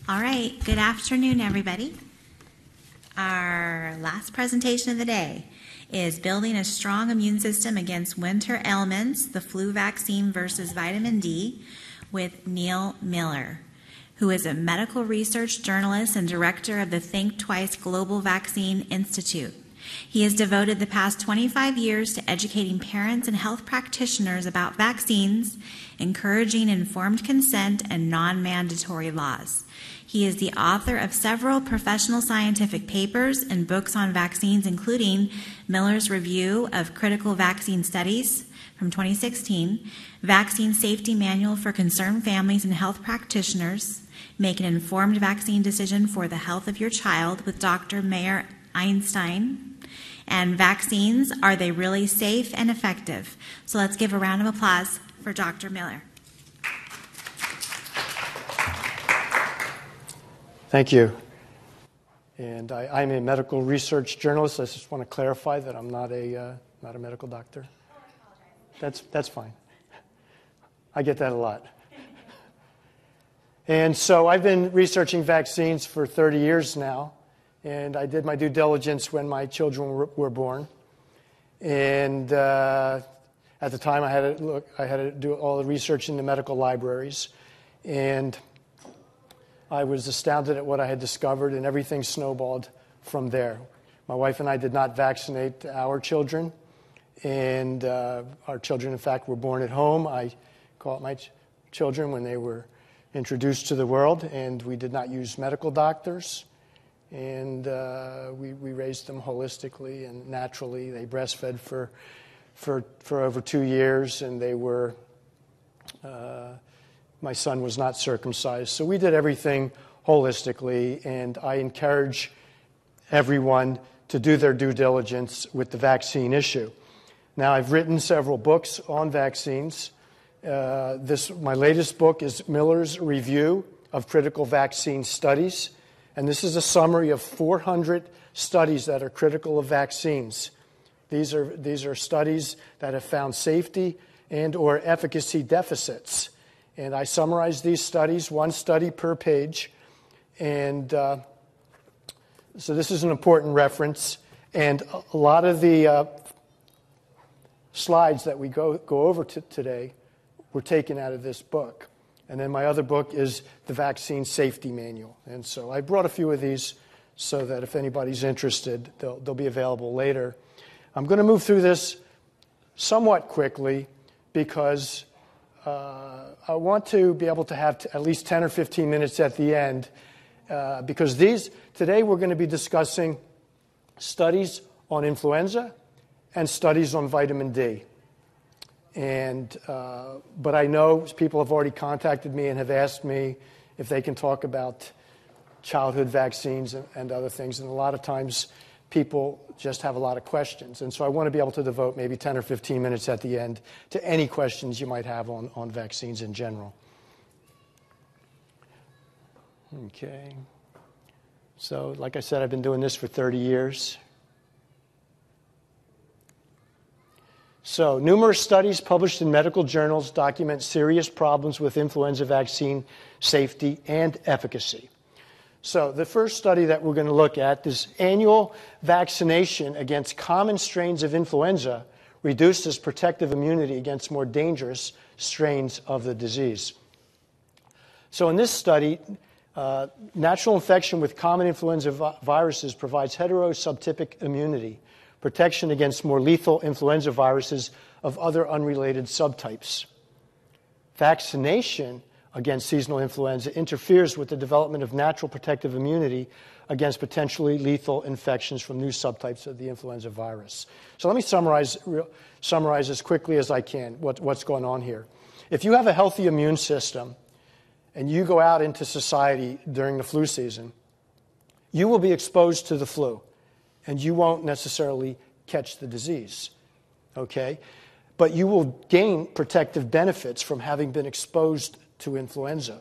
All right, good afternoon, everybody. Our last presentation of the day is Building a Strong Immune System Against Winter Ailments, the Flu Vaccine versus Vitamin D, with Neil Miller, who is a medical research journalist and director of the Think Twice Global Vaccine Institute. He has devoted the past 25 years to educating parents and health practitioners about vaccines, encouraging informed consent and non-mandatory laws. He is the author of several professional scientific papers and books on vaccines, including Miller's Review of Critical Vaccine Studies from 2016, Vaccine Safety Manual for Concerned Families and Health Practitioners, Make an Informed Vaccine Decision for the Health of Your Child with Dr. Mayer Einstein, and Vaccines, Are They Really Safe and Effective? So let's give a round of applause for Dr. Miller. Thank you. And I'm a medical research journalist. I just want to clarify that I'm not a medical doctor. Oh, I apologize. That's fine. I get that a lot. And so I've been researching vaccines for 30 years now. And I did my due diligence when my children were born. And at the time, I had to do all the research in the medical libraries. And I was astounded at what I had discovered, and everything snowballed from there. My wife and I did not vaccinate our children. And our children, in fact, were born at home. I caught my children when they were introduced to the world, and we did not use medical doctors. And we raised them holistically and naturally. They breastfed for over 2 years, and they were. My son was not circumcised, so we did everything holistically. And I encourage everyone to do their due diligence with the vaccine issue. Now, I've written several books on vaccines. My latest book is Miller's Review of Critical Vaccine Studies. And this is a summary of 400 studies that are critical of vaccines. These are studies that have found safety and or efficacy deficits. And I summarize these studies, one study per page. And so this is an important reference. And a lot of the slides that we go over today were taken out of this book. And then my other book is the Vaccine Safety Manual. And so I brought a few of these so that if anybody's interested, they'll be available later. I'm going to move through this somewhat quickly because I want to be able to have at least 10 or 15 minutes at the end because today we're going to be discussing studies on influenza and studies on vitamin D. But I know people have already contacted me and have asked me if they can talk about childhood vaccines and other things. And a lot of times people just have a lot of questions. And so I want to be able to devote maybe 10 or 15 minutes at the end to any questions you might have on vaccines in general. Okay. So like I said, I've been doing this for 30 years. So, numerous studies published in medical journals document serious problems with influenza vaccine safety and efficacy. So, the first study that we're going to look at is annual vaccination against common strains of influenza reduces protective immunity against more dangerous strains of the disease. So, in this study, natural infection with common influenza viruses provides heterosubtypic immunity, protection against more lethal influenza viruses of other unrelated subtypes. Vaccination against seasonal influenza interferes with the development of natural protective immunity against potentially lethal infections from new subtypes of the influenza virus. So let me summarize as quickly as I can what's going on here. If you have a healthy immune system and you go out into society during the flu season, you will be exposed to the flu. And you won't necessarily catch the disease, okay? But you will gain protective benefits from having been exposed to influenza.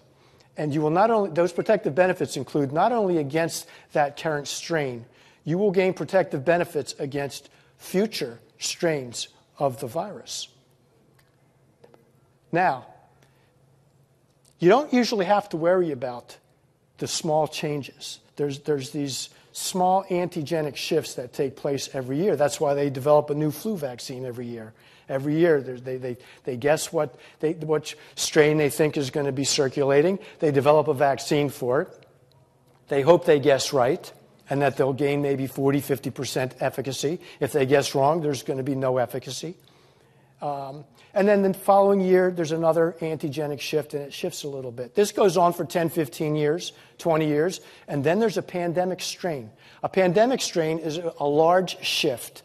And you will those protective benefits include not only against that current strain, you will gain protective benefits against future strains of the virus. Now, you don't usually have to worry about the small changes. There's these small antigenic shifts that take place every year. That's why they develop a new flu vaccine every year. Every year, they guess what strain they think is going to be circulating. They develop a vaccine for it. They hope they guess right and that they'll gain maybe 40, 50% efficacy. If they guess wrong, there's going to be no efficacy. And then the following year, there's another antigenic shift, and it shifts a little bit. This goes on for 10, 15 years, 20 years, and then there's a pandemic strain. A pandemic strain is a large shift,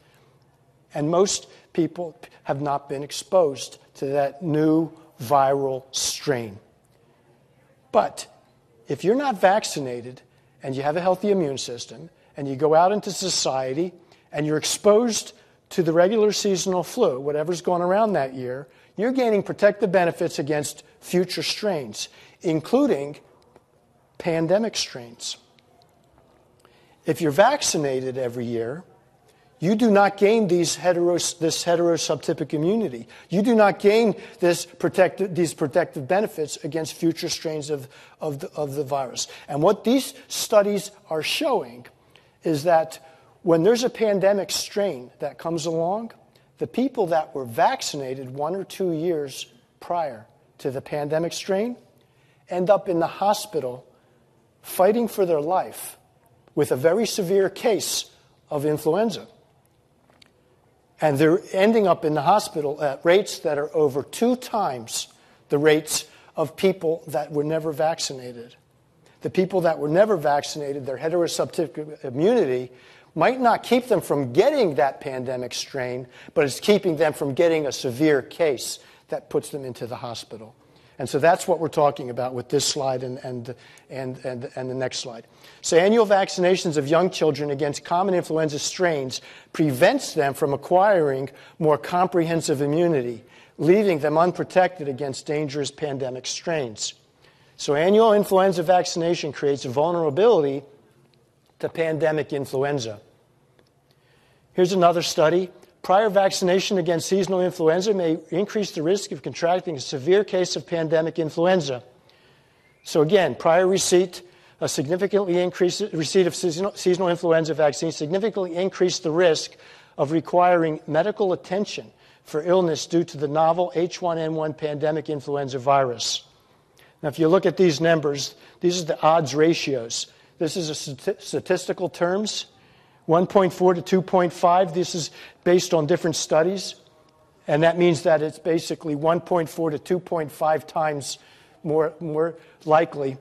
and most people have not been exposed to that new viral strain. But if you're not vaccinated and you have a healthy immune system and you go out into society and you're exposed to the regular seasonal flu, whatever's going around that year, you're gaining protective benefits against future strains, including pandemic strains. If you're vaccinated every year, you do not gain this heterosubtypic immunity. You do not gain these protective benefits against future strains of the virus. And what these studies are showing is that when there's a pandemic strain that comes along, the people that were vaccinated 1 or 2 years prior to the pandemic strain end up in the hospital fighting for their life with a very severe case of influenza. And they're ending up in the hospital at rates that are over 2 times the rates of people that were never vaccinated. The people that were never vaccinated, their heterosubtypic immunity might not keep them from getting that pandemic strain, but it's keeping them from getting a severe case that puts them into the hospital. And so that's what we're talking about with this slide and the next slide. So annual vaccinations of young children against common influenza strains prevents them from acquiring more comprehensive immunity, leaving them unprotected against dangerous pandemic strains. So annual influenza vaccination creates a vulnerability to pandemic influenza. Here's another study. Prior vaccination against seasonal influenza may increase the risk of contracting a severe case of pandemic influenza. So again, prior receipt of seasonal influenza vaccine significantly increased the risk of requiring medical attention for illness due to the novel H1N1 pandemic influenza virus. Now, if you look at these numbers, these are the odds ratios. This is a statistical terms, 1.4 to 2.5. This is based on different studies, and that means that it's basically 1.4 to 2.5 times more likely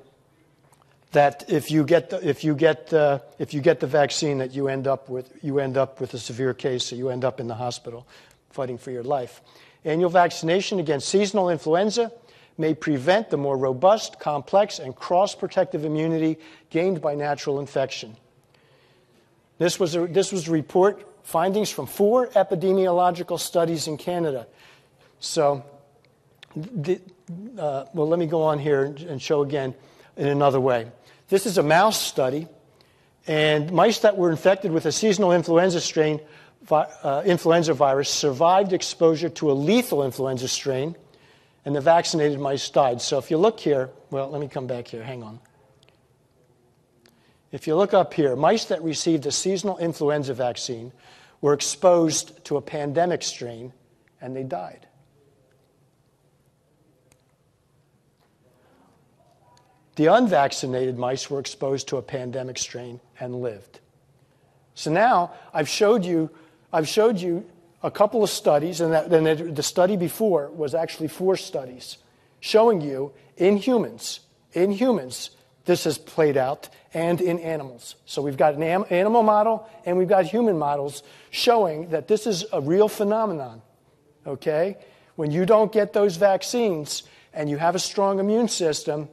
that if you get the vaccine that you end up with a severe case, so you end up in the hospital fighting for your life. Annual vaccination against seasonal influenza may prevent the more robust, complex, and cross-protective immunity gained by natural infection. This was a report, findings from 4 epidemiological studies in Canada. So, let me go on here and show again in another way. This is a mouse study, and mice that were infected with a seasonal influenza strain, influenza virus, survived exposure to a lethal influenza strain, and the vaccinated mice died. So if you look here, well, let me come back here, hang on. If you look up here, mice that received a seasonal influenza vaccine were exposed to a pandemic strain, and they died. The unvaccinated mice were exposed to a pandemic strain and lived. So now I've showed you a couple of studies, and the study before was actually 4 studies showing you in humans, this has played out, and in animals. So we've got an animal model and we've got human models showing that this is a real phenomenon, okay? When you don't get those vaccines and you have a strong immune system,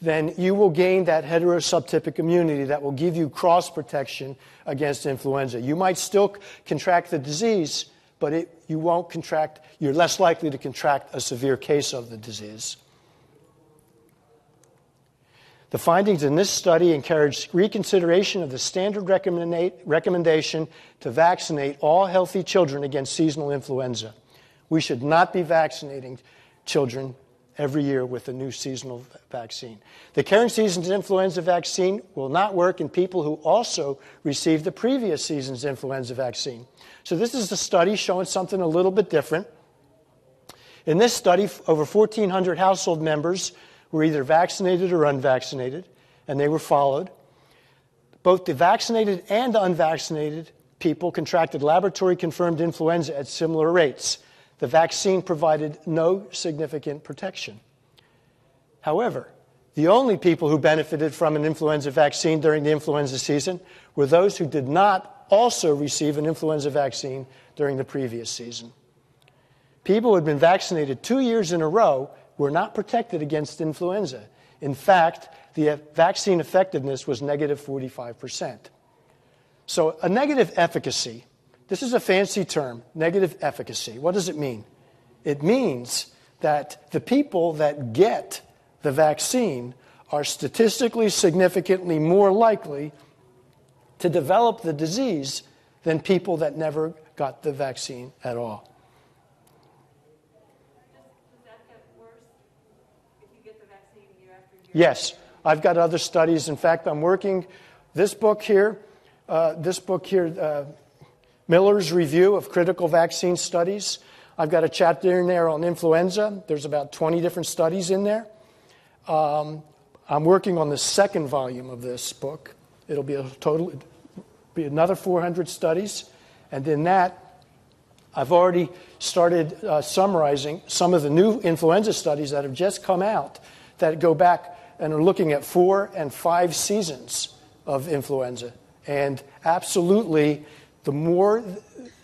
then you will gain that heterosubtypic immunity that will give you cross-protection against influenza. You might still contract the disease, but you're less likely to contract a severe case of the disease. The findings in this study encouraged reconsideration of the standard recommendation to vaccinate all healthy children against seasonal influenza. We should not be vaccinating children every year with a new seasonal vaccine. The current season's influenza vaccine will not work in people who also received the previous season's influenza vaccine. So this is a study showing something a little bit different. In this study, over 1,400 household members were either vaccinated or unvaccinated, and they were followed. Both the vaccinated and unvaccinated people contracted laboratory-confirmed influenza at similar rates. The vaccine provided no significant protection. However, the only people who benefited from an influenza vaccine during the influenza season were those who did not also receive an influenza vaccine during the previous season. People who had been vaccinated 2 years in a row were not protected against influenza. In fact, the vaccine effectiveness was negative 45%. So a negative efficacy, this is a fancy term, negative efficacy. What does it mean? It means that the people that get the vaccine are statistically significantly more likely to develop the disease than people that never got the vaccine at all. Does that get worse if you get the vaccine year after year? Yes, I've got other studies. In fact, I'm working this book here, Miller's Review of Critical Vaccine Studies. I've got a chapter in there on influenza. There's about 20 different studies in there. I'm working on the second volume of this book. It'll be another 400 studies. And in that, I've already started summarizing some of the new influenza studies that have just come out that go back and are looking at 4 and 5 seasons of influenza. And absolutely, the more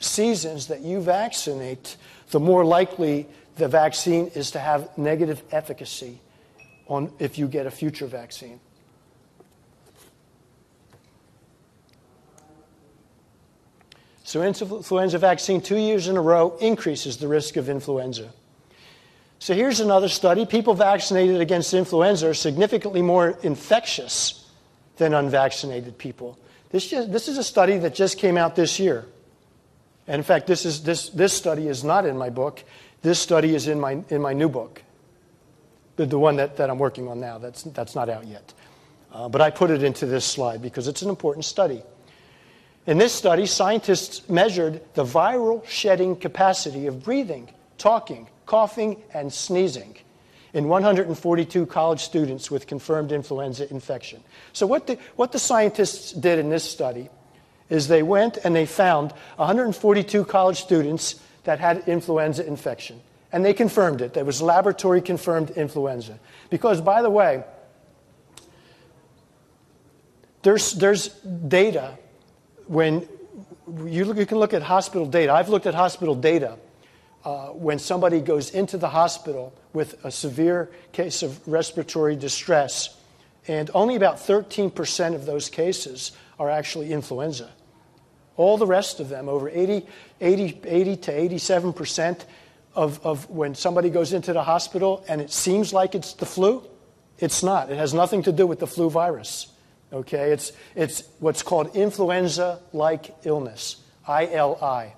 seasons that you vaccinate, the more likely the vaccine is to have negative efficacy on if you get a future vaccine. So influenza vaccine 2 years in a row increases the risk of influenza. So here's another study. People vaccinated against influenza are significantly more infectious than unvaccinated people. This is a study that just came out this year. And in fact, this study is not in my book. This study is in my new book, the one that I'm working on now. That's not out yet. But I put it into this slide because it's an important study. In this study, scientists measured the viral shedding capacity of breathing, talking, coughing, and sneezing in 142 college students with confirmed influenza infection. So what the scientists did in this study is they went and they found 142 college students that had influenza infection. And they confirmed it. There was laboratory-confirmed influenza. Because, by the way, there's data when you can look at hospital data. I've looked at hospital data when somebody goes into the hospital with a severe case of respiratory distress, and only about 13% of those cases are actually influenza. All the rest of them, over 80 to 87% of when somebody goes into the hospital and it seems like it's the flu, it's not. It has nothing to do with the flu virus. Okay, it's what's called influenza-like illness, ILI.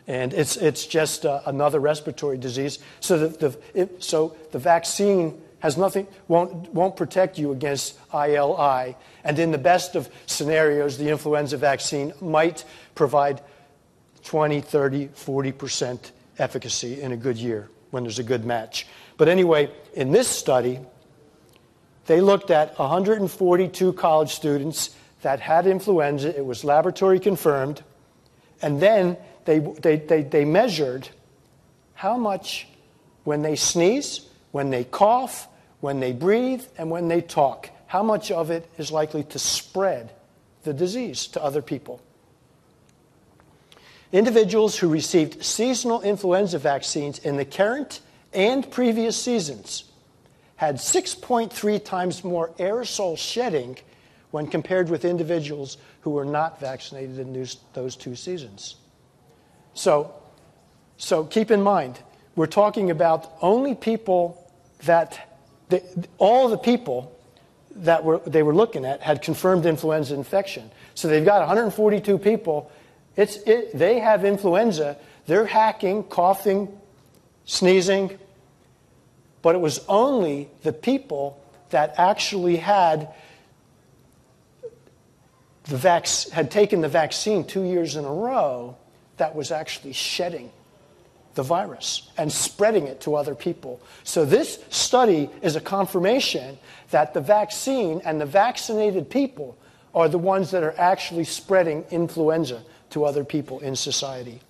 And it's just another respiratory disease. So the vaccine has nothing, won't protect you against ILI. And in the best of scenarios, the influenza vaccine might provide 20, 30, 40% efficacy in a good year when there's a good match. But anyway, in this study, they looked at 142 college students that had influenza. It was laboratory confirmed. And then they measured how much when they sneeze, when they cough, when they breathe, and when they talk, how much of it is likely to spread the disease to other people. Individuals who received seasonal influenza vaccines in the current and previous seasons had 6.3 times more aerosol shedding when compared with individuals who were not vaccinated in those 2 seasons. So keep in mind, we're talking about only people all the people that they were looking at had confirmed influenza infection. So they've got 142 people. They have influenza. They're hacking, coughing, sneezing. but it was only the people that actually had taken the vaccine 2 years in a row that was actually shedding the virus and spreading it to other people. So this study is a confirmation that the vaccine and the vaccinated people are the ones that are actually spreading influenza to other people in society.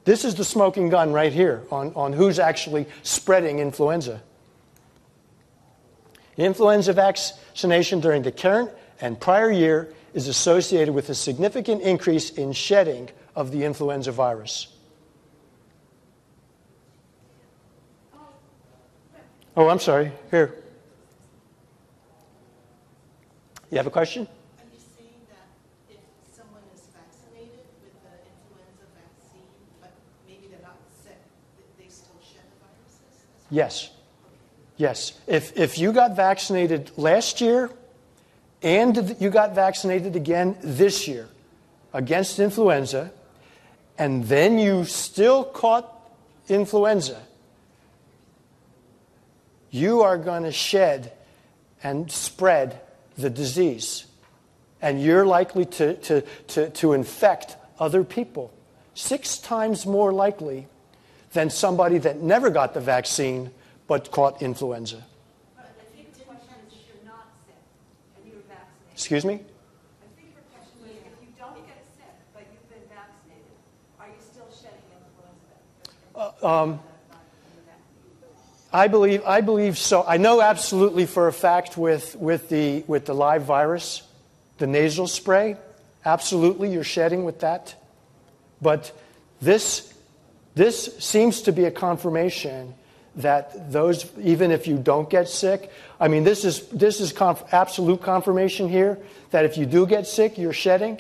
This is the smoking gun right here on who's actually spreading influenza. Influenza vaccination during the current and prior year is associated with a significant increase in shedding of the influenza virus. Oh, I'm sorry. Here. You have a question? Are you saying that if someone is vaccinated with the influenza vaccine, but maybe they're not sick, that they still shed the viruses? Yes. Yes. If you got vaccinated last year and you got vaccinated again this year against influenza, and then you still caught influenza, you are going to shed and spread the disease. And you're likely to infect other people 6 times more likely than somebody that never got the vaccine but caught influenza. But I think the question is if you're not sick and you're vaccinated. Excuse me? I think your question is if you don't get sick but you've been vaccinated, are you still shedding influenza? I believe so. I know absolutely for a fact with the live virus, the nasal spray, absolutely you're shedding with that. But this seems to be a confirmation that those, even if you don't get sick, I mean this is absolute confirmation here that if you do get sick, you're shedding.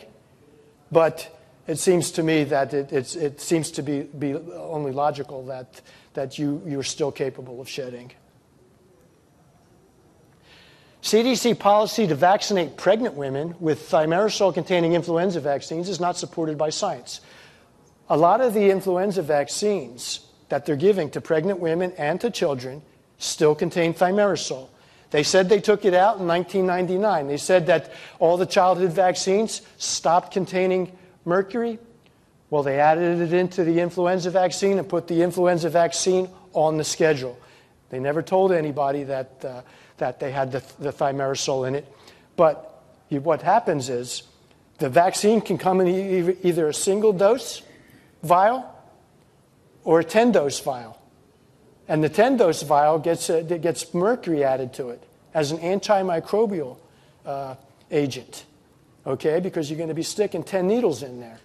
But it seems to me that it seems to be only logical that you're still capable of shedding. CDC policy to vaccinate pregnant women with thimerosal-containing influenza vaccines is not supported by science. A lot of the influenza vaccines that they're giving to pregnant women and to children still contain thimerosal. They said they took it out in 1999. They said that all the childhood vaccines stopped containing mercury. Well, they added it into the influenza vaccine and put the influenza vaccine on the schedule. They never told anybody that they had the thimerosal in it. But what happens is the vaccine can come in either a single dose vial or a 10-dose vial. And the 10-dose vial gets mercury added to it as an antimicrobial agent, okay, because you're going to be sticking 10 needles in there.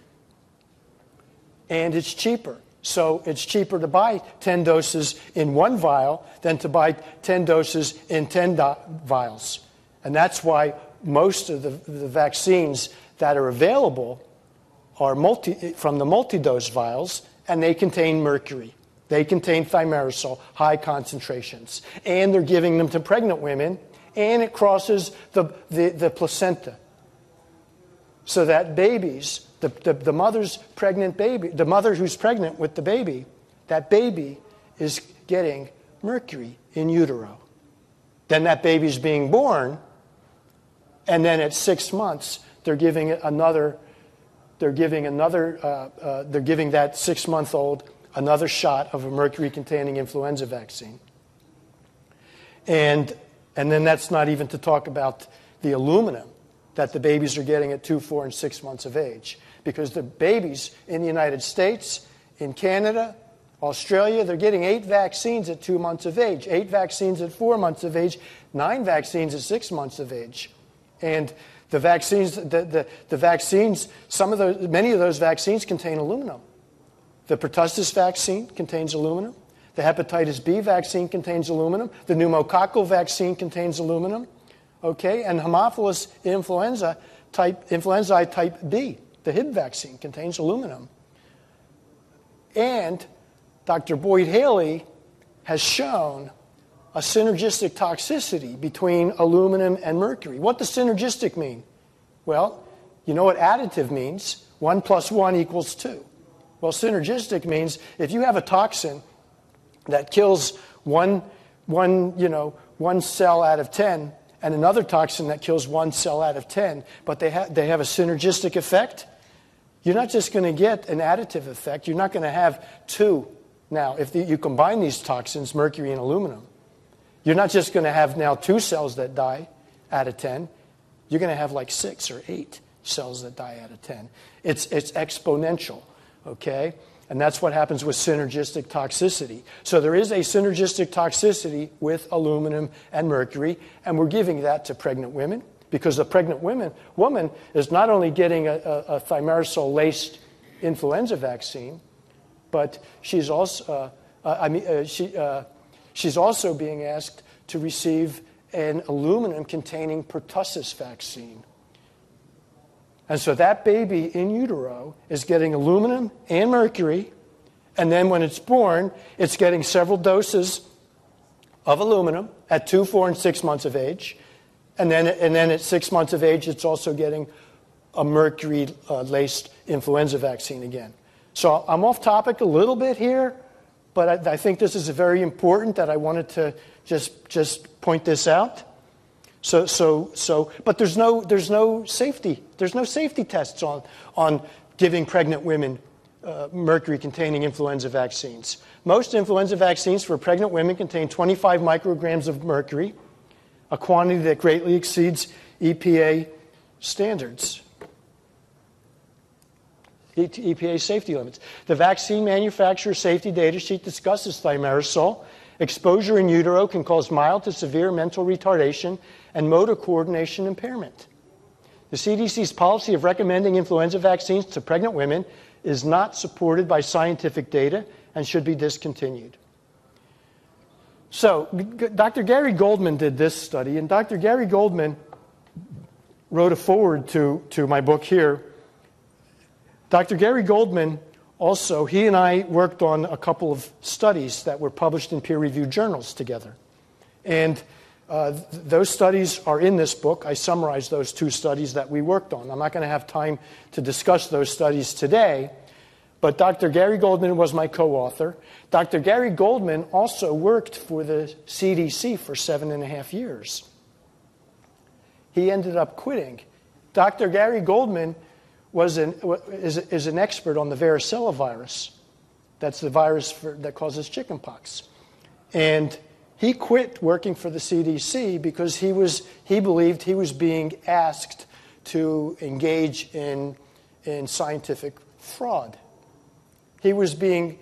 And it's cheaper. So it's cheaper to buy 10 doses in one vial than to buy 10 doses in 10 vials. And that's why most of the vaccines that are available are from the multi-dose vials, and they contain mercury. They contain thimerosal, high concentrations. And they're giving them to pregnant women, and it crosses the placenta. So that babies, the mother's pregnant baby, the mother who's pregnant with the baby, that baby is getting mercury in utero. Then that baby's being born, and then at 6 months, they're giving that 6-month-old another shot of a mercury-containing influenza vaccine. And then that's not even to talk about the aluminum that the babies are getting at 2, 4, and 6 months of age. Because the babies in the United States, in Canada, Australia, they're getting 8 vaccines at 2 months of age, 8 vaccines at 4 months of age, 9 vaccines at 6 months of age. And the vaccines, many of those vaccines contain aluminum. The pertussis vaccine contains aluminum. The hepatitis B vaccine contains aluminum. The pneumococcal vaccine contains aluminum. Okay, and Haemophilus influenzae type B, the Hib vaccine, contains aluminum. And Dr. Boyd Haley has shown a synergistic toxicity between aluminum and mercury. What does synergistic mean? Well, you know what additive means. 1 + 1 = 2. Well, synergistic means if you have a toxin that kills one cell out of 10, and another toxin that kills one cell out of 10, but they have a synergistic effect, you're not just going to get an additive effect. You're not going to have two. Now, if you combine these toxins, mercury and aluminum, you're not just going to have now 2 cells that die out of 10. You're going to have like 6 or 8 cells that die out of 10. It's exponential, okay? And that's what happens with synergistic toxicity. So there is a synergistic toxicity with aluminum and mercury, and we're giving that to pregnant women because the pregnant woman is not only getting a thimerosal-laced influenza vaccine, but she's also being asked to receive an aluminum-containing pertussis vaccine. And so that baby in utero is getting aluminum and mercury, and then when it's born, it's getting several doses of aluminum at 2, 4, and 6 months of age. And then at 6 months of age, it's also getting a mercury-laced influenza vaccine again. So I'm off topic a little bit here, but I think this is very important that I wanted to just point this out. But there's no safety. There's no safety tests on giving pregnant women mercury-containing influenza vaccines. Most influenza vaccines for pregnant women contain 25 micrograms of mercury, a quantity that greatly exceeds EPA standards. EPA safety limits. The vaccine manufacturer safety data sheet discusses thimerosal. Exposure in utero can cause mild to severe mental retardation and motor coordination impairment. The CDC's policy of recommending influenza vaccines to pregnant women is not supported by scientific data and should be discontinued. So, Dr. Gary Goldman did this study, and Dr. Gary Goldman wrote a foreword to my book here. Dr. Gary Goldman also, he and I worked on a couple of studies that were published in peer-reviewed journals together. And those studies are in this book. I summarized those 2 studies that we worked on. I'm not going to have time to discuss those studies today, but Dr. Gary Goldman was my co-author. Dr. Gary Goldman also worked for the CDC for 7.5 years. He ended up quitting. Dr. Gary Goldman is an expert on the varicella virus. That's the virus that causes chickenpox. And he quit working for the CDC because he believed he was being asked to engage in scientific fraud. He was being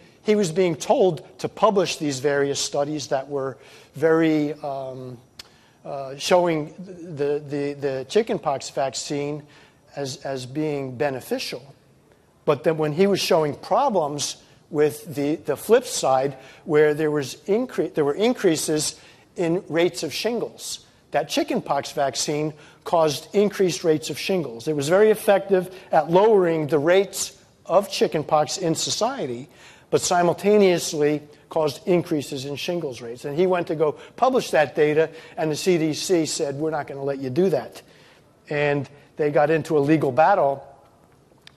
told to publish these various studies that were very showing the chickenpox vaccine as being beneficial. But then when he was showing problems with the flip side, where there were increases in rates of shingles. That chickenpox vaccine caused increased rates of shingles. It was very effective at lowering the rates of chickenpox in society, but simultaneously caused increases in shingles rates. And he went to go publish that data, and the CDC said, we're not going to let you do that. And they got into a legal battle,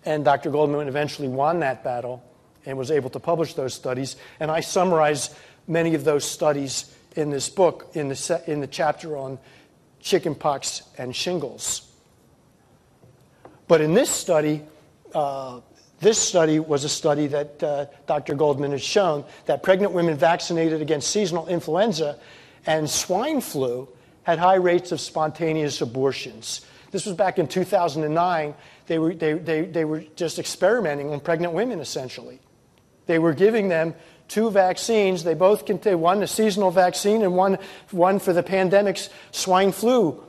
and Dr. Goldman eventually won that battle and was able to publish those studies. And I summarize many of those studies in this book in the chapter on chickenpox and shingles. But in this study was a study that Dr. Goldman has shown that pregnant women vaccinated against seasonal influenza and swine flu had high rates of spontaneous abortions. This was back in 2009. They were just experimenting on pregnant women, essentially. They were giving them 2 vaccines. They both contained one a seasonal vaccine and one for the pandemic's swine flu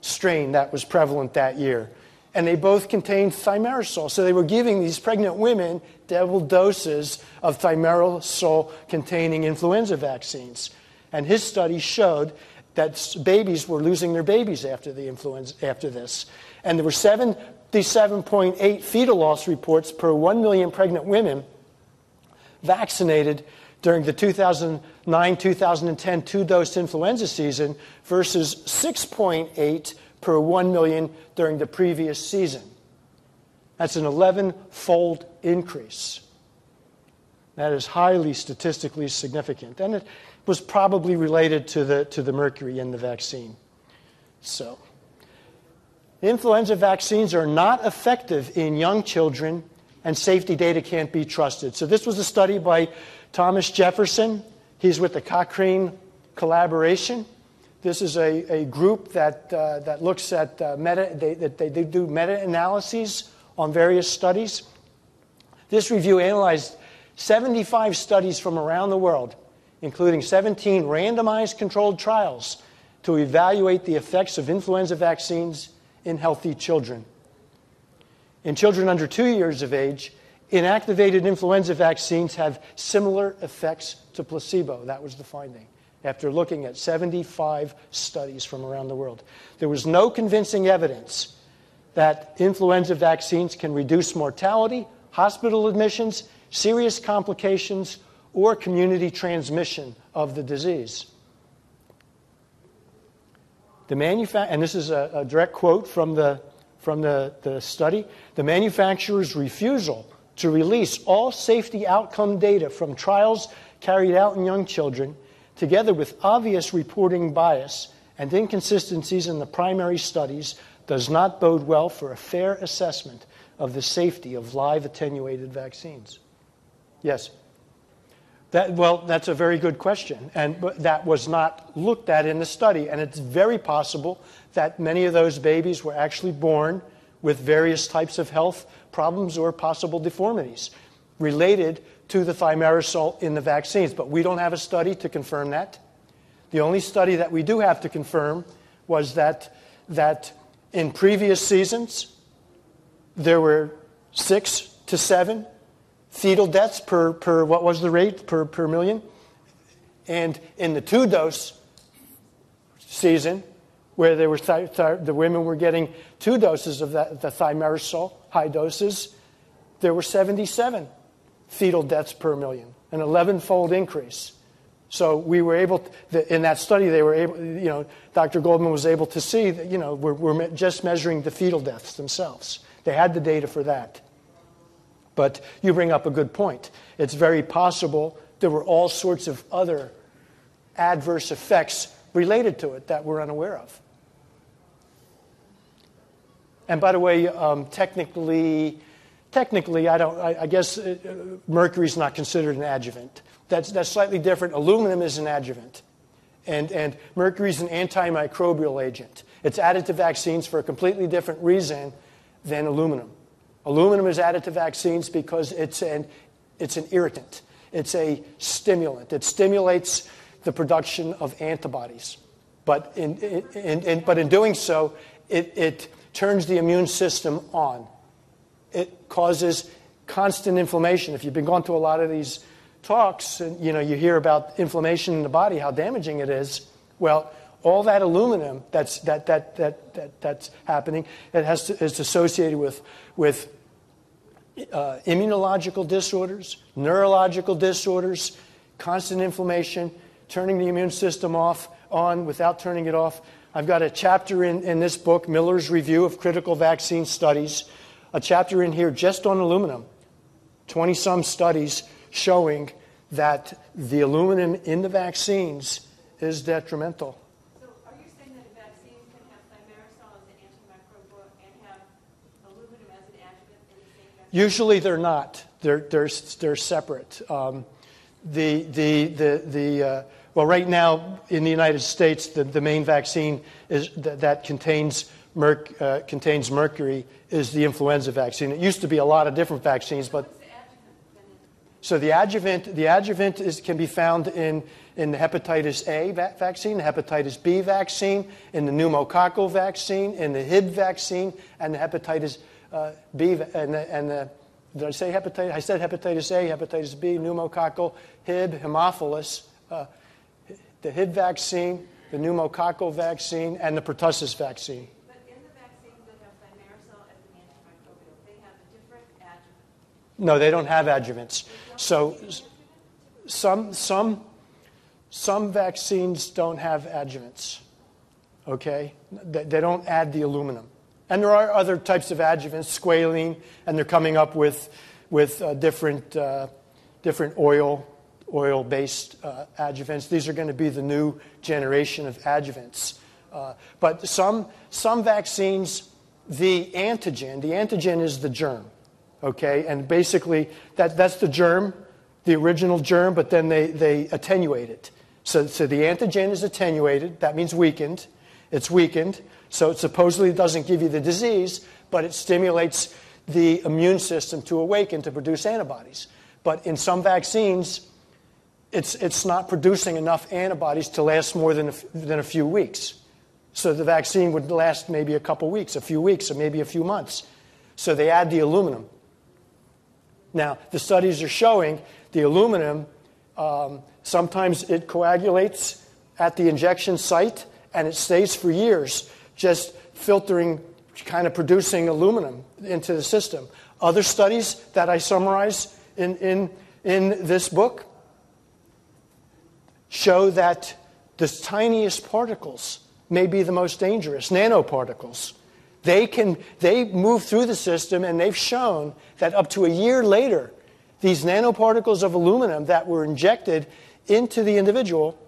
strain that was prevalent that year. And they both contained thimerosal. So they were giving these pregnant women double doses of thimerosal-containing influenza vaccines. And his study showed that babies were losing their babies after this. And there were 77.8 fetal loss reports per 1 million pregnant women vaccinated during the 2009-2010 2-dose influenza season versus 6.8 per 1 million during the previous season. That's an 11-fold increase. That is highly statistically significant. And it was probably related to the mercury in the vaccine. So, influenza vaccines are not effective in young children, and safety data can't be trusted. So this was a study by Thomas Jefferson. He's with the Cochrane Collaboration. This is a group that looks at they do meta-analyses on various studies. This review analyzed 75 studies from around the world, including 17 randomized controlled trials to evaluate the effects of influenza vaccines in healthy children. In children under 2 years of age, inactivated influenza vaccines have similar effects to placebo. That was the finding, after looking at 75 studies from around the world. There was no convincing evidence that influenza vaccines can reduce mortality, hospital admissions, serious complications, or community transmission of the disease. And this is a direct quote from the study. The manufacturer's refusal to release all safety outcome data from trials carried out in young children, together with obvious reporting bias and inconsistencies in the primary studies, does not bode well for a fair assessment of the safety of live attenuated vaccines. Yes? That's a very good question, but that was not looked at in the study, and it's very possible that many of those babies were actually born with various types of health problems or possible deformities related to the thimerosal in the vaccines, but we don't have a study to confirm that. The only study that we do have to confirm was that in previous seasons, there were 6 to 7 fetal deaths per what was the rate per million? And in the 2-dose season, where there were the women were getting 2 doses of the thimerosal, high doses, there were 77 fetal deaths per million, an 11-fold increase. So we were able to, in that study, they were able, Dr. Goldman was able to see that, we're just measuring the fetal deaths themselves. They had the data for that. But you bring up a good point. It's very possible there were all sorts of other adverse effects related to it that we're unaware of. And by the way, technically, I guess mercury is not considered an adjuvant. That's slightly different. Aluminum is an adjuvant, and mercury is an antimicrobial agent. It's added to vaccines for a completely different reason than aluminum. Aluminum is added to vaccines because it's an irritant. It's a stimulant. It stimulates the production of antibodies. But in doing so, it turns the immune system on. It causes constant inflammation. If you've been going to a lot of these talks and you hear about inflammation in the body, how damaging it is, well, all that aluminum that's happening, is associated with immunological disorders, neurological disorders, constant inflammation, turning the immune system on without turning it off. I've got a chapter in this book, Miller's Review of Critical Vaccine Studies, a chapter in here just on aluminum, 20-some studies showing that the aluminum in the vaccines is detrimental. So are you saying that a vaccine can have thimerosal as an antimicrobial and have aluminum as an adjuvant in the same vaccine? Usually they're not. They're separate. Well, right now in the United States, the main vaccine that contains mercury is the influenza vaccine. It used to be a lot of different vaccines, but What's the adjuvant? so the adjuvant can be found in the hepatitis A vaccine, the hepatitis B vaccine, in the pneumococcal vaccine, in the Hib vaccine, and the hepatitis B and the did I say hepatitis? I said hepatitis A, hepatitis B, pneumococcal, Hib, Haemophilus, the Hib vaccine, the pneumococcal vaccine, and the pertussis vaccine. But in the vaccines that have thimerosal as an antimicrobial, they have a different adjuvant. No, they don't have adjuvants. So some vaccines don't have adjuvants. Okay? They don't add the aluminum. And there are other types of adjuvants, squalene, and they're coming up with different oil-based adjuvants. These are going to be the new generation of adjuvants. But some vaccines, the antigen is the germ, okay? And basically, that's the germ, the original germ, but then they attenuate it. So the antigen is attenuated. That means weakened. It's weakened. So it supposedly doesn't give you the disease, but it stimulates the immune system to awaken to produce antibodies. But in some vaccines, it's not producing enough antibodies to last more than a few weeks. So the vaccine would last maybe a couple weeks, a few weeks, or maybe a few months. So they add the aluminum. Now, the studies are showing the aluminum, sometimes it coagulates at the injection site, and it stays for years, just filtering, kind of producing aluminum into the system. Other studies that I summarize in this book show that the tiniest particles may be the most dangerous, nanoparticles. They move through the system, and they've shown that up to a year later, these nanoparticles of aluminum that were injected into the individual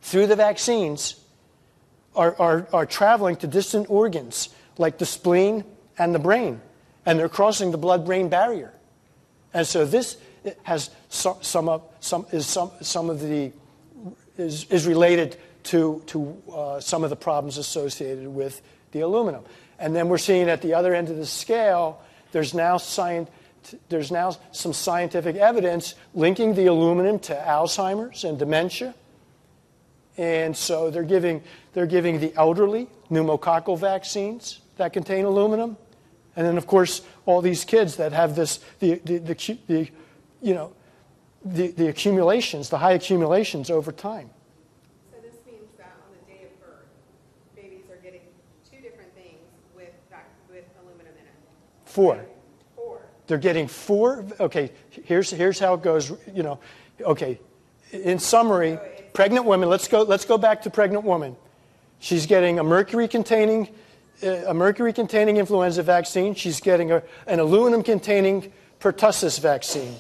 through the vaccines are traveling to distant organs like the spleen and the brain, and they're crossing the blood-brain barrier. And so this has is related to some of the problems associated with the aluminum. And then we're seeing at the other end of the scale, there's now some scientific evidence linking the aluminum to Alzheimer's and dementia. And so they're giving the elderly pneumococcal vaccines that contain aluminum. And then, of course, all these kids that have the accumulations, the high accumulations over time. So this means that on the day of birth, babies are getting two different things with aluminum in it. Four. Four. They're getting four. Okay, here's how it goes. Okay, in summary, pregnant women. Let's go back to pregnant woman. She's getting a mercury-containing influenza vaccine. She's getting an aluminum-containing pertussis vaccine,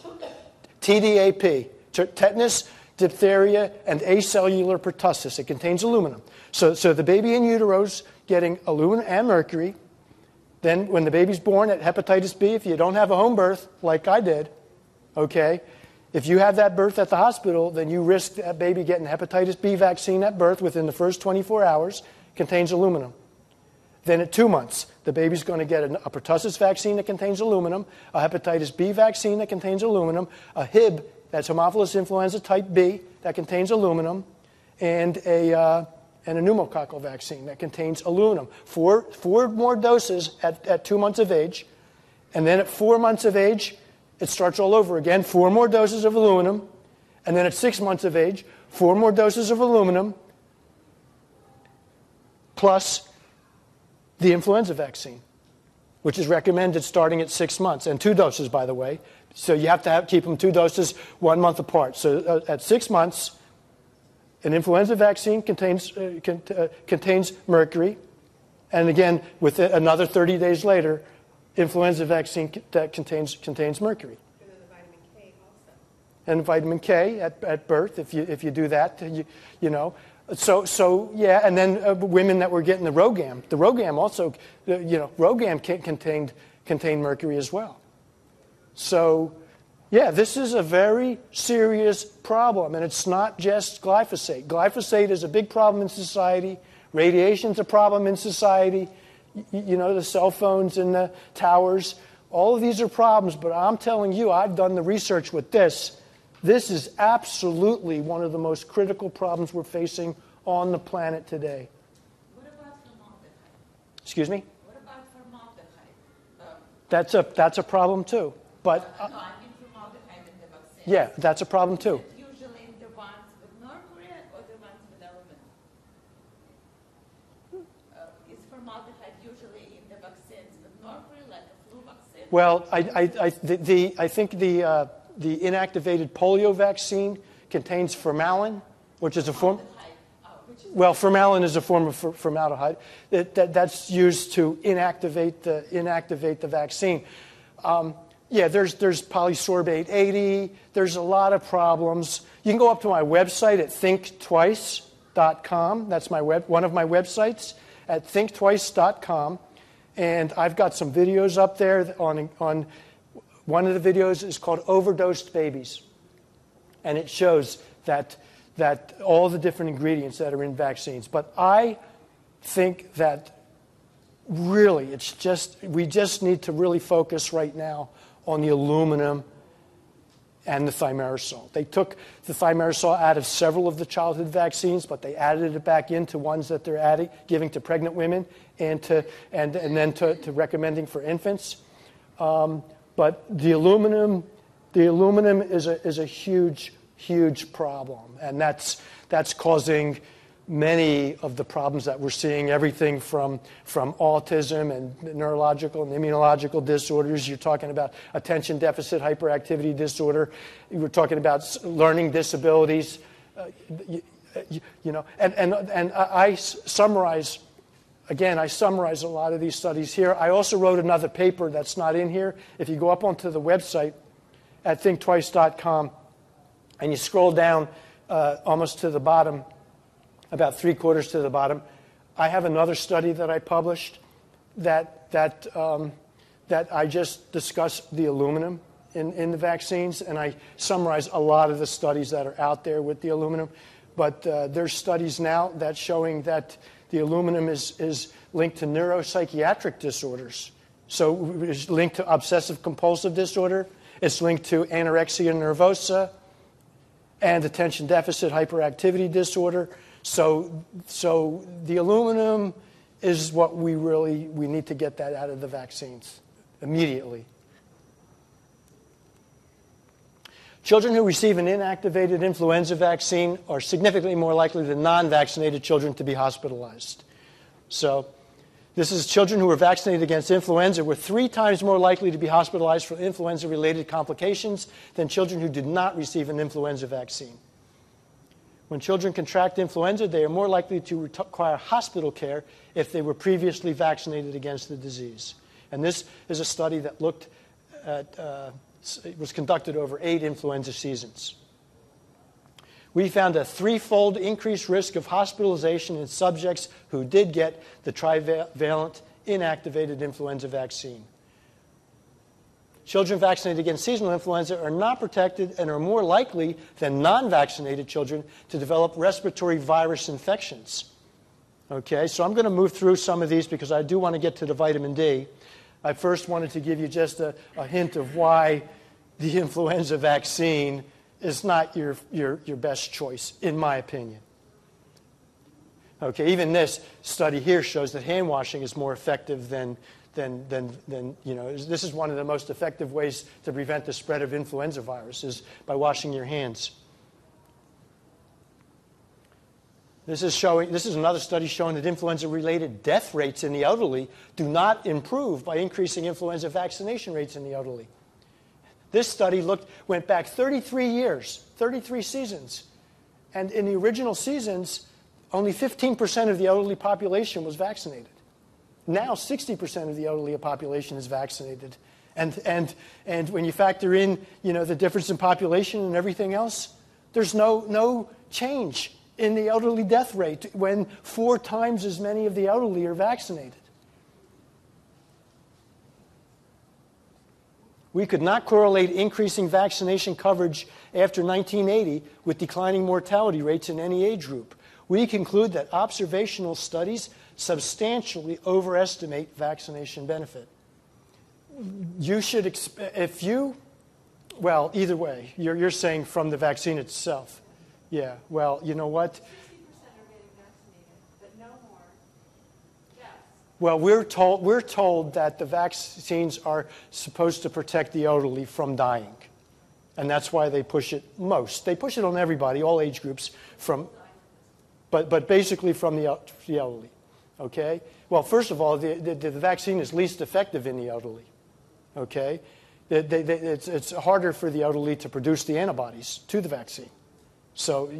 TDAP, tetanus, diphtheria, and acellular pertussis. It contains aluminum. So the baby in utero's getting aluminum and mercury. Then when the baby's born at hepatitis B, if you don't have a home birth, like I did, okay, if you have that birth at the hospital, then you risk that baby getting hepatitis B vaccine at birth within the first 24 hours, contains aluminum. Then at 2 months, the baby's going to get a pertussis vaccine that contains aluminum, a hepatitis B vaccine that contains aluminum, a Hib, that's Haemophilus influenza type B, that contains aluminum, and a pneumococcal vaccine that contains aluminum. Four more doses at 2 months of age, and then at 4 months of age, it starts all over again. 4 more doses of aluminum, and then at 6 months of age, 4 more doses of aluminum, plus the influenza vaccine, which is recommended starting at 6 months, and 2 doses, by the way. So you have to keep them 2 doses 1 month apart. So at 6 months, an influenza vaccine contains mercury, and again, with another 30 days later, influenza vaccine that contains mercury. And then the vitamin K also. And vitamin K at birth, if you do that, So yeah, and then women that were getting the RhoGAM. The RhoGAM also, RhoGAM contained mercury as well. So, yeah, this is a very serious problem, and it's not just glyphosate. Glyphosate is a big problem in society. Radiation's a problem in society. The cell phones and the towers. All of these are problems, but I'm telling you, I've done the research with this. This is absolutely one of the most critical problems we're facing on the planet today. What about formaldehyde? Excuse me? What about formaldehyde? That's a problem too. But No, I mean formaldehyde in the vaccine. yeah, that's a problem too. Usually in the ones with mercury or the ones with aluminum? Is formaldehyde usually in the vaccines with mercury, like a flu vaccine? Well, I think the inactivated polio vaccine contains formalin, which is a form. Well, formalin is a form of formaldehyde that's used to inactivate the vaccine. Yeah, there's polysorbate 80. There's a lot of problems. You can go up to my website at thinktwice.com. That's one of my websites at thinktwice.com. And I've got some videos up there. On one of the videos is called Overdosed Babies. And it shows that all the different ingredients that are in vaccines. But I think that really we just need to really focus right now on the aluminum and the thimerosal. They took the thimerosal out of several of the childhood vaccines, but they added it back into ones that they're giving to pregnant women and then to recommending for infants. But the aluminum is a huge problem, and that's causing many of the problems that we're seeing, everything from autism and neurological and immunological disorders. You're talking about attention deficit hyperactivity disorder. We're talking about learning disabilities. And I summarize a lot of these studies here. I also wrote another paper that's not in here. If you go up onto the website at thinktwice.com and you scroll down almost to the bottom, about 3/4 to the bottom, I have another study that I published that I just discussed the aluminum in the vaccines, and I summarize a lot of the studies that are out there with the aluminum. But there's studies now that's showing that the aluminum is linked to neuropsychiatric disorders. So it's linked to obsessive compulsive disorder. It's linked to anorexia nervosa and attention deficit hyperactivity disorder. So the aluminum is what we need to get that out of the vaccines immediately. Children who receive an inactivated influenza vaccine are significantly more likely than non-vaccinated children to be hospitalized. So this is children who were vaccinated against influenza were 3 times more likely to be hospitalized for influenza-related complications than children who did not receive an influenza vaccine. When children contract influenza, they are more likely to require hospital care if they were previously vaccinated against the disease. And this is a study that looked at, it was conducted over 8 influenza seasons. We found a 3-fold increased risk of hospitalization in subjects who did get the trivalent inactivated influenza vaccine. Children vaccinated against seasonal influenza are not protected and are more likely than non-vaccinated children to develop respiratory virus infections. Okay, so I'm going to move through some of these because I do want to get to the vitamin D. I first wanted to give you just a hint of why the influenza vaccine is not your best choice, in my opinion. Okay, even this study here shows that hand washing is more effective than this is one of the most effective ways to prevent the spread of influenza viruses by washing your hands. This is another study showing that influenza-related death rates in the elderly do not improve by increasing influenza vaccination rates in the elderly. This study went back 33 years, 33 seasons, and in the original seasons, only 15% of the elderly population was vaccinated. Now 60% of the elderly population is vaccinated. And when you factor in, the difference in population and everything else, there's no change in the elderly death rate when 4 times as many of the elderly are vaccinated. We could not correlate increasing vaccination coverage after 1980 with declining mortality rates in any age group. We conclude that observational studies substantially overestimate vaccination benefit. You should, either way, you're saying from the vaccine itself. Yeah, well, you know what? 60% are getting vaccinated, but no more deaths. Well, we're told that the vaccines are supposed to protect the elderly from dying. And that's why they push it most. They push it on everybody, all age groups, but basically from the elderly. Okay? Well, first of all, the vaccine is least effective in the elderly. Okay? It's harder for the elderly to produce the antibodies to the vaccine. So,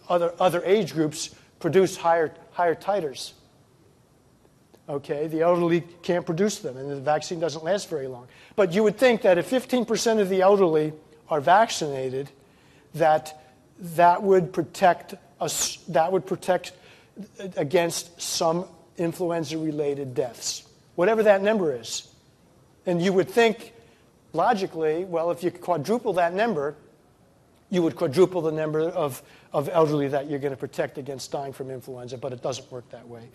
other age groups produce higher titers. Okay, the elderly can't produce them, and the vaccine doesn't last very long. But you would think that if 15% of the elderly are vaccinated, that would protect us. That would protect against some influenza-related deaths, whatever that number is. And you would think, logically, well, if you quadruple that number, you would quadruple the number of elderly that you're going to protect against dying from influenza, but it doesn't work that way.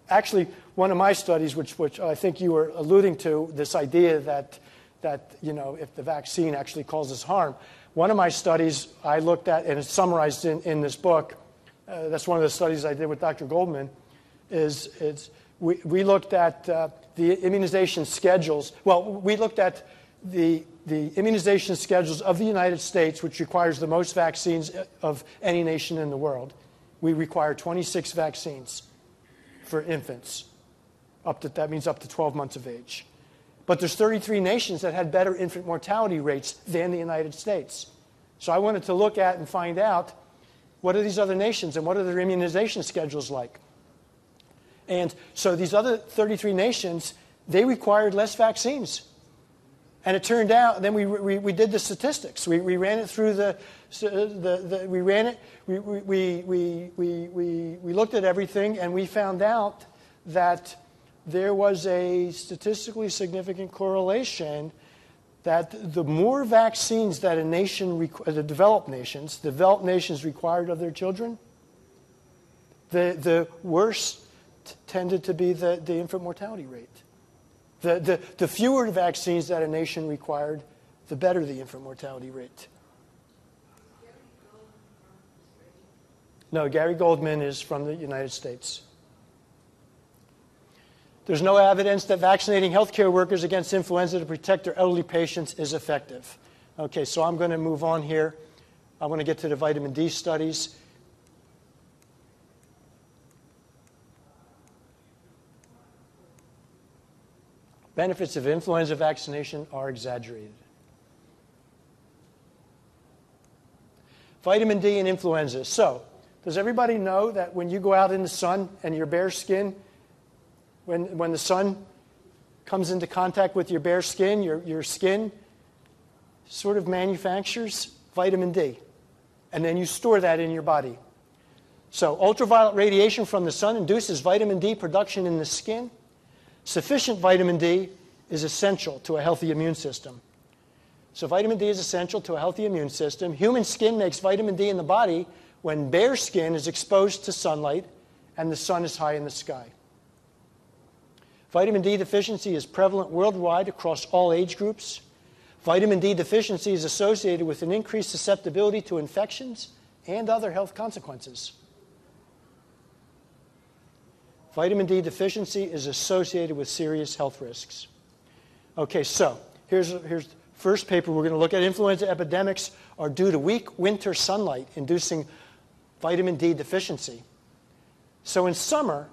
Actually, one of my studies, which I think you were alluding to, this idea that if the vaccine actually causes harm, one of my studies I looked at, and it's summarized in this book, that's one of the studies I did with Dr. Goldman, we looked at the immunization schedules. Well, we looked at the immunization schedules of the United States, which requires the most vaccines of any nation in the world. We require 26 vaccines for infants. That means up to 12 months of age. But there's 33 nations that had better infant mortality rates than the United States. So I wanted to look at and find out, what are these other nations and what are their immunization schedules like? And so these other 33 nations, they required less vaccines. And it turned out, then we did the statistics. We ran it through we looked at everything, and we found out that there was a statistically significant correlation that the more vaccines that a nation, the developed nations required of their children, the worse tended to be the infant mortality rate. The fewer vaccines that a nation required, the better the infant mortality rate. No, Gary Goldman is from the United States. There's no evidence that vaccinating healthcare workers against influenza to protect their elderly patients is effective. Okay, so I'm going to move on here. I want to get to the vitamin D studies. Benefits of influenza vaccination are exaggerated. Vitamin D and influenza. So, does everybody know that when you go out in the sun and your bare skin, when the sun comes into contact with your bare skin, your skin sort of manufactures vitamin D. And then you store that in your body. So ultraviolet radiation from the sun induces vitamin D production in the skin. Sufficient vitamin D is essential to a healthy immune system. So vitamin D is essential to a healthy immune system. Human skin makes vitamin D in the body when bare skin is exposed to sunlight and the sun is high in the sky. Vitamin D deficiency is prevalent worldwide across all age groups. Vitamin D deficiency is associated with an increased susceptibility to infections and other health consequences. Vitamin D deficiency is associated with serious health risks. Okay, so here's the first paper we're going to look at. Influenza epidemics are due to weak winter sunlight inducing vitamin D deficiency. So in summer,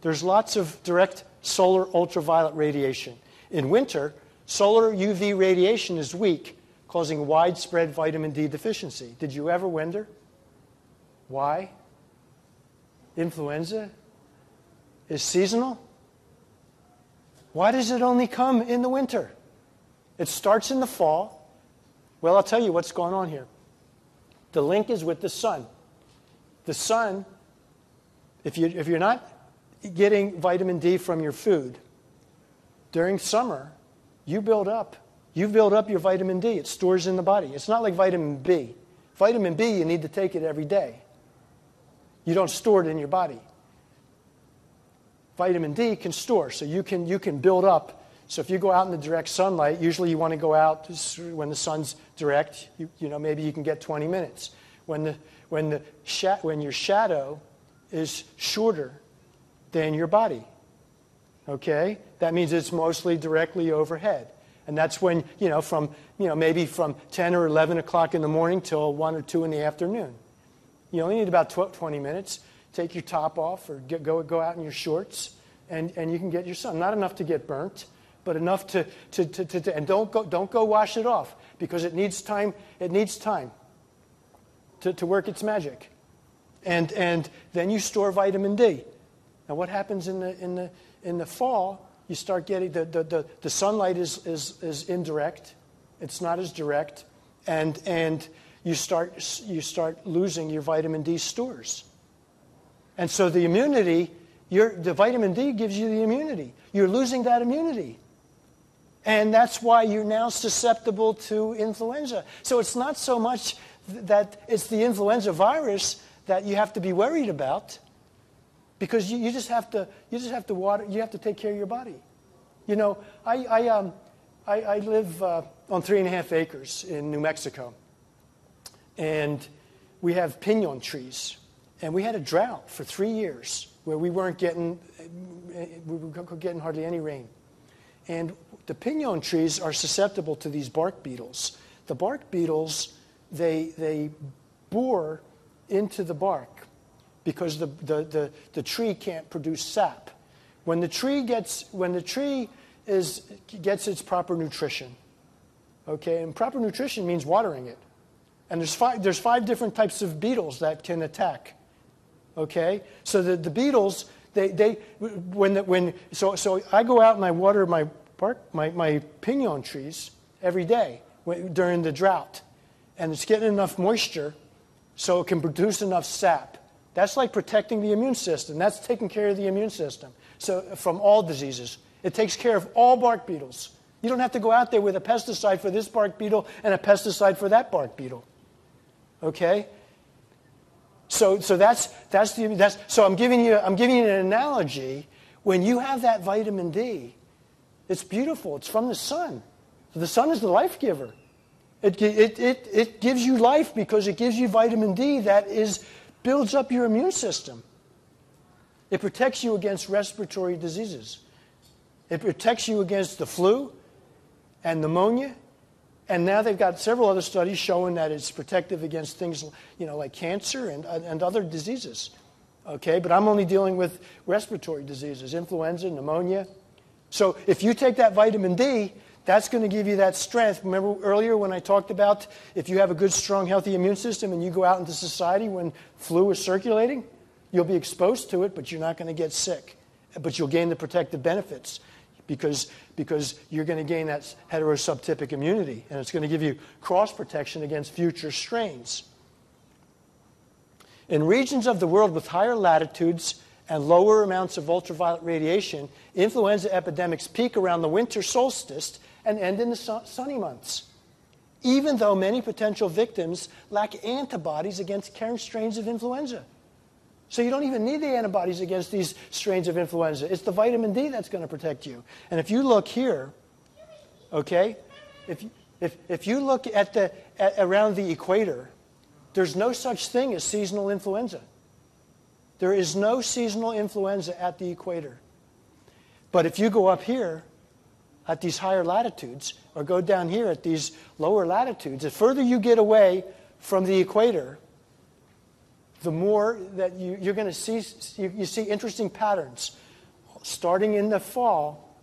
there's lots of direct solar ultraviolet radiation. In winter, solar UV radiation is weak, causing widespread vitamin D deficiency. Did you ever wonder why influenza is seasonal? Why does it only come in the winter? It starts in the fall. Well, I'll tell you what's going on here. The link is with the sun. The sun, if you're not getting vitamin D from your food, during summer, you build up your vitamin D. It stores in the body. It's not like vitamin B. Vitamin B, you need to take it every day. You don't store it in your body. Vitamin D can store, so you can build up. So if you go out in the direct sunlight, usually you want to go out when the sun's direct. Maybe you can get 20 minutes. When your shadow is shorter than your body, okay, that means it's mostly directly overhead, and that's when maybe from 10 or 11 o'clock in the morning till 1 or 2 in the afternoon. You only need about 20 minutes. Take your top off or go out in your shorts, and you can get your sun. Not enough to get burnt, but enough to and don't go wash it off, because it needs time. It needs time to work its magic, and then you store vitamin D. Now, what happens in in the fall, you start getting the sunlight is indirect. It's not as direct, and you start losing your vitamin D stores. And so the immunity, the vitamin D gives you the immunity. You're losing that immunity. And that's why you're now susceptible to influenza. So it's not so much that it's the influenza virus that you have to be worried about, because you just have to take care of your body. You know, I live on 3.5 acres in New Mexico, and we have pinon trees, and we had a drought for 3 years where we were getting hardly any rain. And the pinon trees are susceptible to these bark beetles. The bark beetles, they bore into the bark because the tree can't produce sap. When the tree gets its proper nutrition, okay, and proper nutrition means watering it. And there's five different types of beetles that can attack. Okay, so the beetles, so I go out and I water my pinon trees every day during the drought, and it's getting enough moisture so it can produce enough sap. That's like protecting the immune system. That's taking care of the immune system. So from all diseases, it takes care of all bark beetles. You don't have to go out there with a pesticide for this bark beetle and a pesticide for that bark beetle. Okay. So I'm giving you an analogy. When you have that vitamin D, it's beautiful. It's from the sun. The sun is the life giver. It gives you life because it gives you vitamin D that builds up your immune system. It protects you against respiratory diseases. It protects you against the flu and pneumonia. And now they've got several other studies showing that it's protective against things, like cancer and other diseases. Okay, but I'm only dealing with respiratory diseases, influenza, pneumonia. So if you take that vitamin D, that's going to give you that strength. Remember earlier when I talked about if you have a good, strong, healthy immune system and you go out into society when flu is circulating, you'll be exposed to it, but you're not going to get sick. But you'll gain the protective benefits because you're going to gain that heterosubtypic immunity, and it's going to give you cross protection against future strains. In regions of the world with higher latitudes and lower amounts of ultraviolet radiation, influenza epidemics peak around the winter solstice and end in the sunny months, even though many potential victims lack antibodies against current strains of influenza. So you don't even need the antibodies against these strains of influenza. It's the vitamin D that's going to protect you. And if you look here, okay, if you look at around the equator, there's no such thing as seasonal influenza. There is no seasonal influenza at the equator. But if you go up here at these higher latitudes, or go down here at these lower latitudes, the further you get away from the equator, the more that you're going to see, you see interesting patterns. Starting in the fall,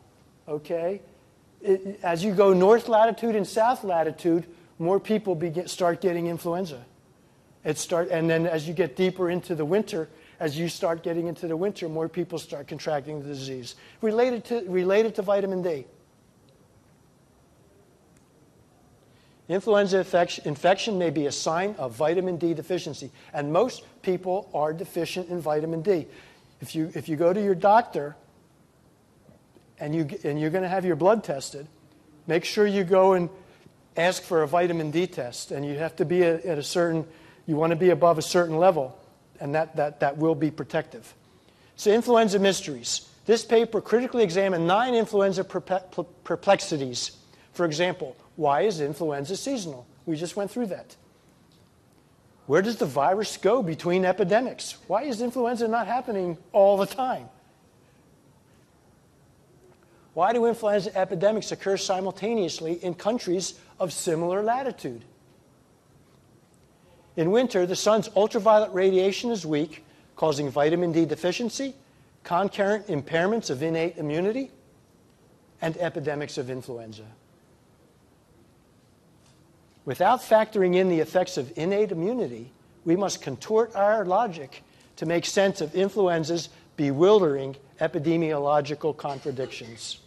okay, as you go north latitude and south latitude, more people start getting influenza. And then as you get deeper into the winter, as you start getting into the winter, more people start contracting the disease. Related to vitamin D. Influenza infection may be a sign of vitamin D deficiency, and most people are deficient in vitamin D. If you go to your doctor and you're going to have your blood tested, make sure you go and ask for a vitamin D test, and you have to be you want to be above a certain level, and that will be protective. So influenza mysteries. This paper critically examined 9 influenza perplexities. For example, why is influenza seasonal? We just went through that. Where does the virus go between epidemics? Why is influenza not happening all the time? Why do influenza epidemics occur simultaneously in countries of similar latitude? In winter, the sun's ultraviolet radiation is weak, causing vitamin D deficiency, concurrent impairments of innate immunity, and epidemics of influenza. Without factoring in the effects of innate immunity, we must contort our logic to make sense of influenza's bewildering epidemiological contradictions.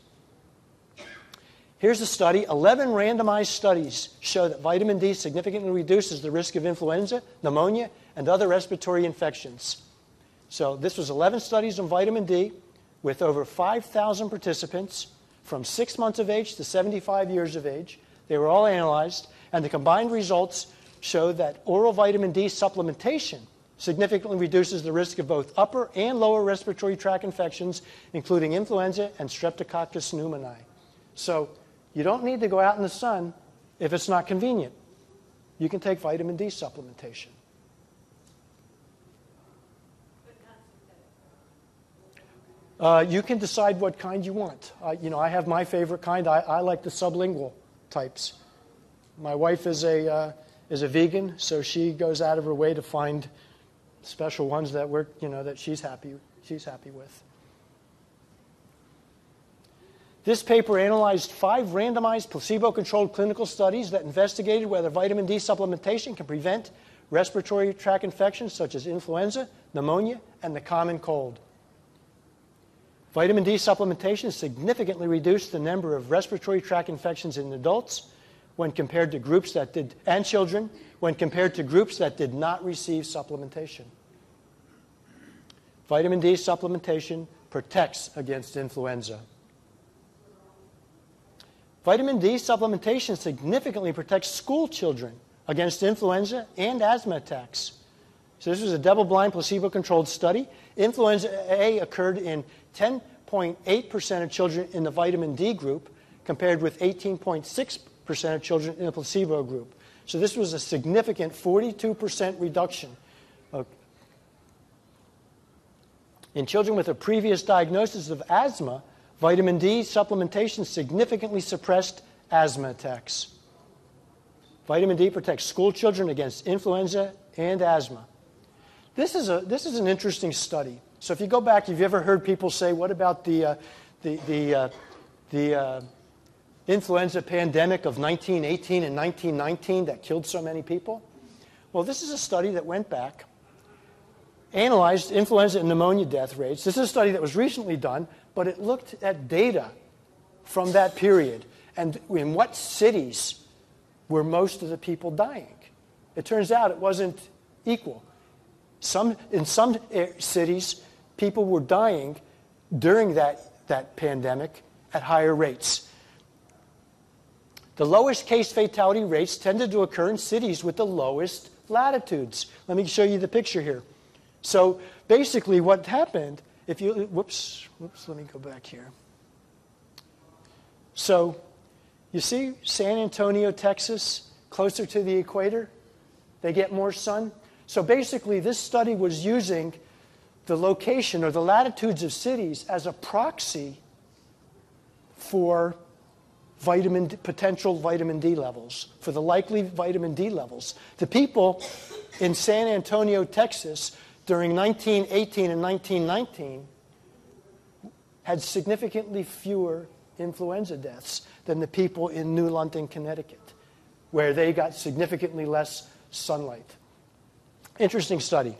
Here's a study. 11 randomized studies show that vitamin D significantly reduces the risk of influenza, pneumonia, and other respiratory infections. So this was 11 studies on vitamin D with over 5,000 participants from 6 months of age to 75 years of age. They were all analyzed, and the combined results show that oral vitamin D supplementation significantly reduces the risk of both upper and lower respiratory tract infections, including influenza and Streptococcus pneumoniae. So you don't need to go out in the sun if it's not convenient. You can take vitamin D supplementation. You can decide what kind you want. I have my favorite kind. I like the sublingual types. My wife is a vegan, so she goes out of her way to find special ones that that she's happy with. This paper analyzed 5 randomized placebo-controlled clinical studies that investigated whether vitamin D supplementation can prevent respiratory tract infections such as influenza, pneumonia, and the common cold. Vitamin D supplementation significantly reduced the number of respiratory tract infections in adults when compared to groups that did, and children, when compared to groups that did not receive supplementation. Vitamin D supplementation protects against influenza. Vitamin D supplementation significantly protects school children against influenza and asthma attacks. So this was a double-blind, placebo-controlled study. Influenza A occurred in 10.8% of children in the vitamin D group, compared with 18.6% of children in the placebo group. So this was a significant 42% reduction. In children with a previous diagnosis of asthma, vitamin D supplementation significantly suppressed asthma attacks. Vitamin D protects school children against influenza and asthma. This is an interesting study. So if you go back, have you ever heard people say, what about the influenza pandemic of 1918 and 1919 that killed so many people? Well, this is a study that went back, analyzed influenza and pneumonia death rates. This is a study that was recently done, but it looked at data from that period and in what cities were most of the people dying. It turns out it wasn't equal. In some cities, people were dying during that pandemic at higher rates. The lowest case fatality rates tended to occur in cities with the lowest latitudes. Let me show you the picture here. So basically what happened, if you, whoops, let me go back here. So you see San Antonio, Texas, closer to the equator? They get more sun. So basically this study was using the location or the latitudes of cities as a proxy for potential vitamin D levels, for the likely vitamin D levels. The people in San Antonio, Texas, during 1918 and 1919 had significantly fewer influenza deaths than the people in New London, Connecticut, where they got significantly less sunlight. Interesting study.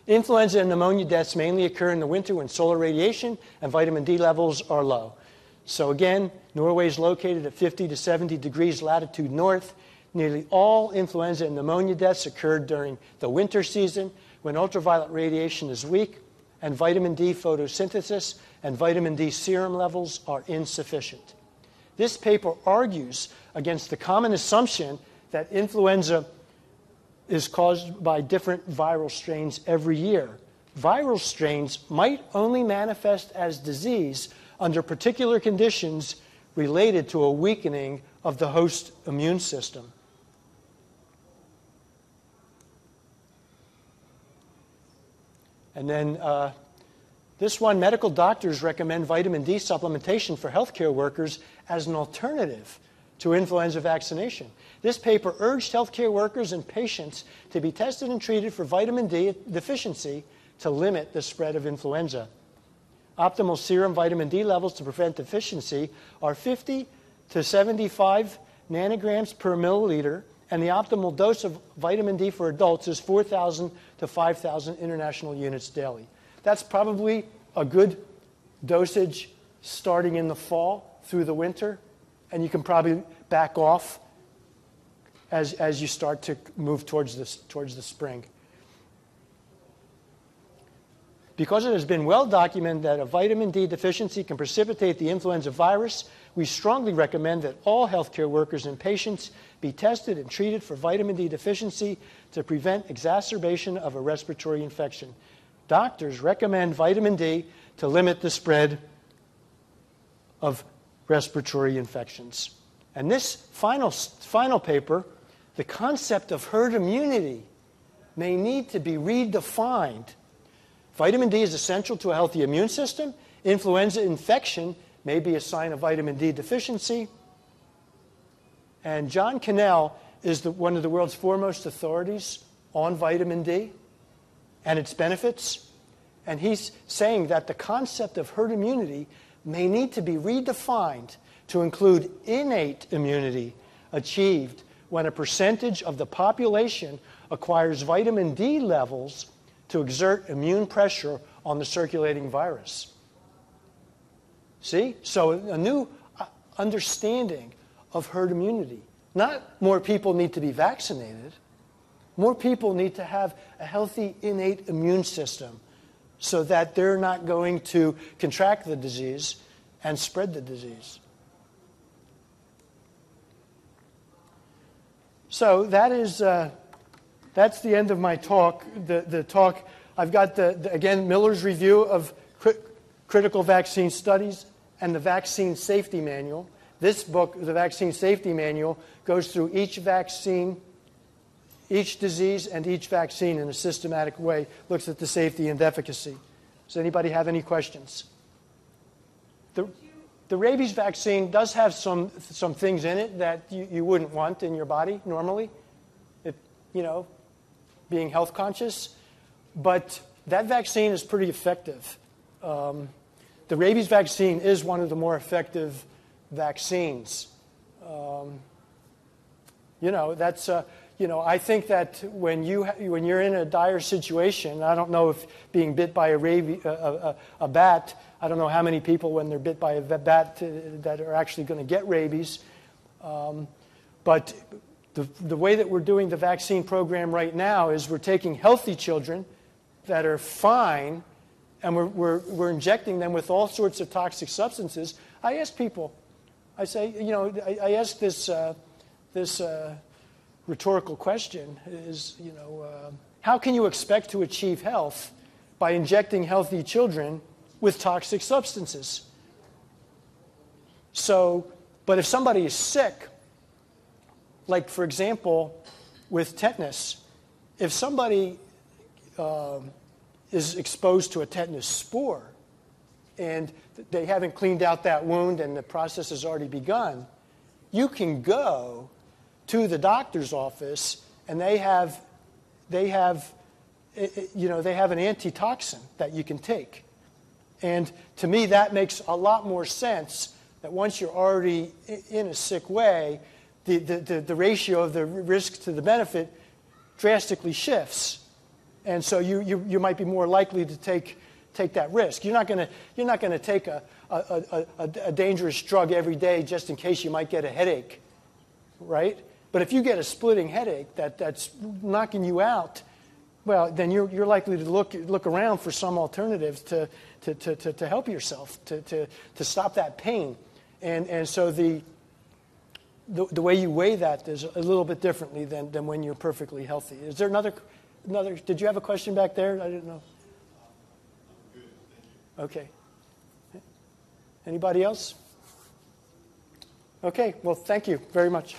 Influenza and pneumonia deaths mainly occur in the winter when solar radiation and vitamin D levels are low. So again, Norway is located at 50 to 70 degrees latitude north. Nearly all influenza and pneumonia deaths occurred during the winter season when ultraviolet radiation is weak and vitamin D photosynthesis and vitamin D serum levels are insufficient. This paper argues against the common assumption that influenza is caused by different viral strains every year. Viral strains might only manifest as disease under particular conditions related to a weakening of the host immune system. And then this one, medical doctors recommend vitamin D supplementation for healthcare workers as an alternative to influenza vaccination. This paper urged healthcare workers and patients to be tested and treated for vitamin D deficiency to limit the spread of influenza. Optimal serum vitamin D levels to prevent deficiency are 50 to 75 nanograms per milliliter and the optimal dose of vitamin D for adults is 4,000 to 5,000 international units daily. That's probably a good dosage starting in the fall through the winter, and you can probably back off as you start to move towards the spring. Because it has been well documented that a vitamin D deficiency can precipitate the influenza virus, we strongly recommend that all healthcare workers and patients be tested and treated for vitamin D deficiency to prevent exacerbation of a respiratory infection. Doctors recommend vitamin D to limit the spread of respiratory infections. And this final paper, the concept of herd immunity may need to be redefined. Vitamin D is essential to a healthy immune system. Influenza infection may be a sign of vitamin D deficiency. And John Cannell is one of the world's foremost authorities on vitamin D and its benefits. And he's saying that the concept of herd immunity may need to be redefined to include innate immunity achieved when a percentage of the population acquires vitamin D levels to exert immune pressure on the circulating virus. See? So a new understanding of herd immunity. Not more people need to be vaccinated. More people need to have a healthy innate immune system so that they're not going to contract the disease and spread the disease. So that's the end of my talk. The talk, I've got again Miller's review of critical vaccine studies and the vaccine safety manual. This book, the vaccine safety manual, goes through each vaccine, each disease, and each vaccine in a systematic way, looks at the safety and efficacy. Does anybody have any questions? The rabies vaccine does have some things in it that you wouldn't want in your body normally, being health conscious. But that vaccine is pretty effective. The rabies vaccine is one of the more effective vaccines. I think that when you're in a dire situation, I don't know if being bit by a bat, I don't know how many people when they're bit by a bat that are actually going to get rabies. But the way that we're doing the vaccine program right now is we're taking healthy children that are fine, and we're injecting them with all sorts of toxic substances. I ask people, I say, I ask this rhetorical question is, how can you expect to achieve health by injecting healthy children with toxic substances? But if somebody is sick, like for example, with tetanus, if somebody is exposed to a tetanus spore and they haven't cleaned out that wound and the process has already begun, you can go to the doctor's office and they have an antitoxin that you can take. And to me, that makes a lot more sense that once you're already in a sick way, the ratio of the risk to the benefit drastically shifts. And so you might be more likely to take that risk. You're not going to take a dangerous drug every day just in case you might get a headache, right? But if you get a splitting headache that's knocking you out, well, then you're likely to look around for some alternatives to help yourself, to stop that pain. And so the way you weigh that is a little bit differently than when you're perfectly healthy. Is there another? Did you have a question back there? I didn't know. Okay. Anybody else? Okay. Well, thank you very much.